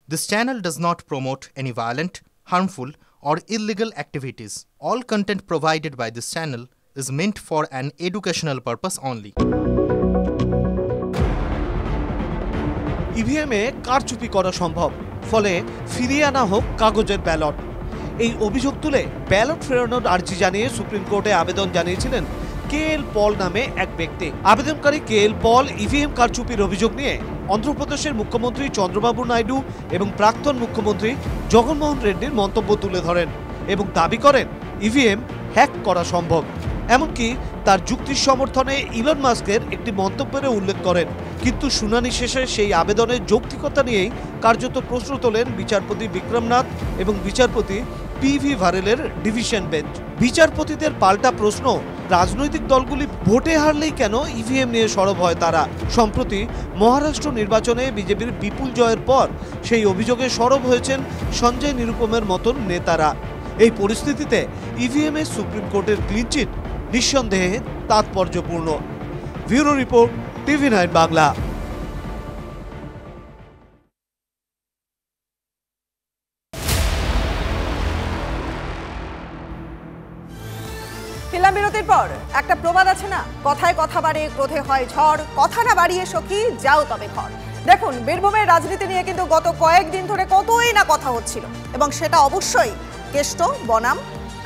This channel does not promote any violent, harmful, or illegal activities. All content provided by this channel is meant for an educational purpose only. ইভিএমে কারচুপি করা সম্ভব, ফলে ফিরিয়ে আনা হোক কাগজের ব্যালট। এই অভিযোগ তুলে ব্যালট ফেরানোর আর্জি জানিয়ে সুপ্রিম কোর্টে আবেদন জানিয়েছিলেন কেএল পল নামে এক ব্যক্তি। আবেদনকারী কেএল পল ইভিএম কারচুপির অভিযোগ নিয়ে অন্ধ্রপ্রদেশের মুখ্যমন্ত্রী চন্দ্রবাবু নাইডু এবং প্রাক্তন মুখ্যমন্ত্রী জগনমোহন রেড্ডির মন্তব্য তুলে ধরেন এবং দাবি করেন ইভিএম হ্যাক করা সম্ভব। এমনকি তার যুক্তির সমর্থনে ইলন মাস্কের একটি মন্তব্যের উল্লেখ করেন। কিন্তু শুনানি শেষে সেই আবেদনের যৌক্তিকতা নিয়েই কার্যত প্রশ্ন তোলেন বিচারপতি বিক্রমনাথ এবং বিচারপতি পিভি ভারেলের ডিভিশন বেঞ্চ। বিচারপতিদের পাল্টা প্রশ্ন, রাজনৈতিক দলগুলি ভোটে হারলেই কেন ইভিএম নিয়ে সরব হয় তারা? সম্প্রতি মহারাষ্ট্র নির্বাচনে বিজেপির বিপুল জয়ের পর সেই অভিযোগে সরব হয়েছেন সঞ্জয় নিরুপমের মতন নেতারা। এই পরিস্থিতিতে ইভিএমে সুপ্রিম কোর্টের ক্লিনচিট নিঃসন্দেহে তাৎপর্যপূর্ণ। Bureau report, TV9 Bangla. বিরতির পর একটা প্রবাদ আছে না, কথায় কথা বাড়ে ক্রোধে হয় ঝড়, কথা না বাড়িয়ে সখী যাও তবে ঘর। দেখুন, বীরভূমের রাজনীতি নিয়ে কিন্তু গত কয়েকদিন ধরে কতই না কথা হচ্ছিল, এবং সেটা অবশ্যই কেষ্ট বনাম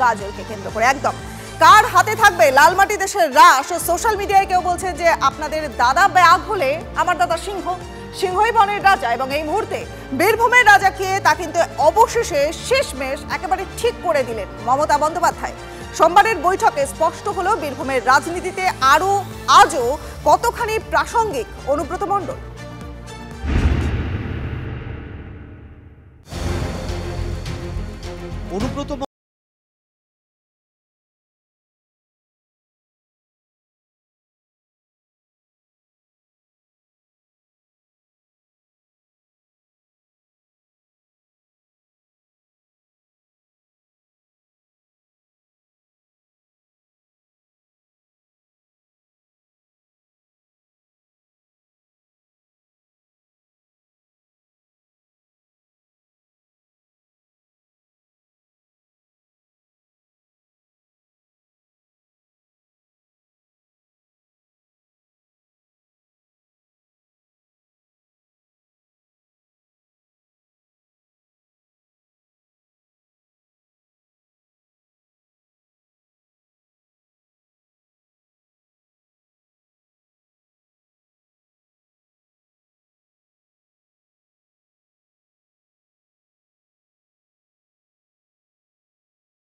কাজলকে কেন্দ্র করে। একদম কার হাতে থাকবে লালমাটি দেশের রাস? ও সোশ্যাল মিডিয়ায় কেউ বলছে যে আপনাদের দাদা ব্যাগ হলে আমার দাদা সিংহ, সিংহই বনের রাজা, এবং এই মুহূর্তে বীরভূমের রাজা কে তা কিন্তু অবশেষে শেষমেশ একেবারে ঠিক করে দিলেন মমতা বন্দ্যোপাধ্যায়। সোমবারের বৈঠকে স্পষ্ট হলো বীরভূমের রাজনীতিতে আজও কতখানি প্রাসঙ্গিক অনুব্রত মণ্ডল। অনুব্রত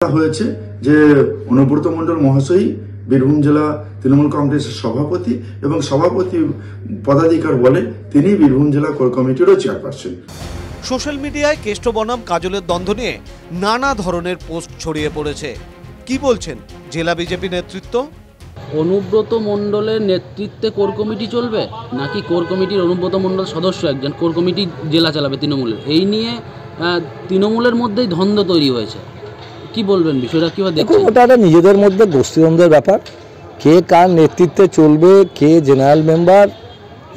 হয়েছে যে অনুব্রত মণ্ডল মহাশয় বীরভূম জেলা তৃণমূল কংগ্রেসের সভাপতি এবং সভাপতি পদাধিকার বলে তিনি বীরভূম জেলা কোর কমিটিরও চেয়ারপারসন। সোশ্যাল মিডিয়ায় কেষ্ট বনাম কাজলের দ্বন্দ্ব নিয়ে নানা ধরনের পোস্ট ছড়িয়ে পড়েছে। কি বলছেন জেলা বিজেপি নেতৃত্ব? অনুব্রত মণ্ডলের নেতৃত্বে কোর কমিটি চলবে, নাকি কোর কমিটির অনুব্রত মণ্ডল সদস্য একজন কোর কমিটি জেলা চালাবে তৃণমূলের? এই নিয়ে তৃণমূলের মধ্যেই দ্বন্দ্ব তৈরি হয়েছে। কি বলবেন বিষয়টা, কিভাবে দেখছেন? ওটা একটা নিজেদের মধ্যে গোষ্ঠীদ্বন্দ্বের ব্যাপার। কে কার নেতৃত্বে চলবে, কে জেনারেল মেম্বার,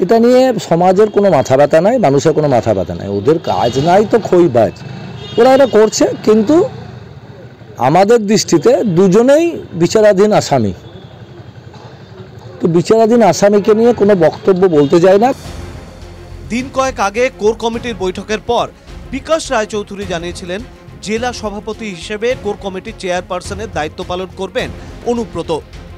এটা নিয়ে সমাজের কোনো মাথা ব্যথা নাই, মানুষের কোনো মাথা ব্যথা নাই। ওদের কাজ নাই তো খইবাজ, ওরা এটা করছে। কিন্তু আমাদের দৃষ্টিতে দুজনেই বিচারাধীন আসামি, তো বিচারাধীন আসামিকে নিয়ে কোনো বক্তব্য বলতে যায় না। দিন কয়েক আগে কোর কমিটির বৈঠকের পর বিকাশ রায়চৌধুরী জানিয়েছিলেন জেলা সভাপতি হিসেবে কোর কমিটির চেয়ারপারসনের দায়িত্ব পালন করবেন অনুব্রত।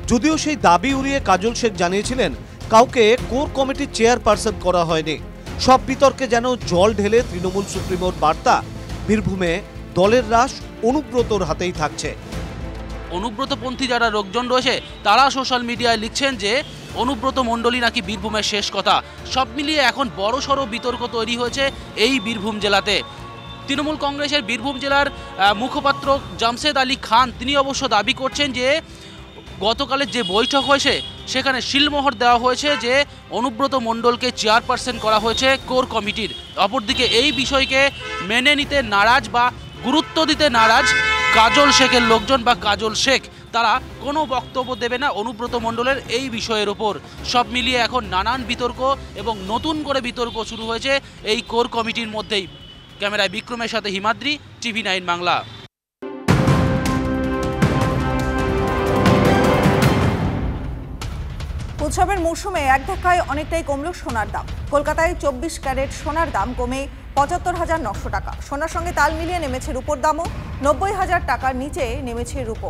যদিও সেই দাবি উড়িয়ে কাজল শেখ জানিয়েছিলেন কাউকে কোর কমিটির চেয়ারপারসন করা হয়নি। সব বিতর্কে যেন জল ঢেলে তৃণমূল সুপ্রিমোর বার্তা, বীরভূমে দলের রাশ অনুব্রতর হাতেই থাকছে। অনুব্রতপন্থী যারা লোকজন রয়েছে তারা সোশ্যাল মিডিয়ায় লিখছেন যে অনুব্রত মণ্ডলই নাকি বীরভূমের শেষ কথা। সব মিলিয়ে এখন বড়সড় বিতর্ক তৈরি হয়েছে এই বীরভূম জেলাতে। তৃণমূল কংগ্রেসের বীরভূম জেলার মুখপাত্র জামশেদ আলী খান তিনি অবশ্য দাবি করছেন যে গতকালের যে বৈঠক হয়েছে সেখানে শিলমোহর দেওয়া হয়েছে যে অনুব্রত মণ্ডলকে চেয়ারপারসন করা হয়েছে কোর কমিটির। অপরদিকে এই বিষয়কে মেনে নিতে নারাজ বা গুরুত্ব দিতে নারাজ কাজল শেখের লোকজন বা কাজল শেখ, তারা কোনো বক্তব্য দেবে না অনুব্রত মণ্ডলের এই বিষয়ের ওপর। সব মিলিয়ে এখন নানান বিতর্ক এবং নতুন করে বিতর্ক শুরু হয়েছে এই কোর কমিটির মধ্যেই। ক্যামেরায় বিক্রমের সাথে হিমাদ্রি, TV9 বাংলা। উৎসবের মৌসুমে এক ধাক্কায় অনেকটাই কমল সোনার দাম। কলকাতায় 24 ক্যারেট সোনার দাম কমে 75,900 টাকা। সোনার সঙ্গে তাল মিলিয়ে নেমেছে রূপোর দামও, 90,000 টাকার নিচে নেমেছে রূপো।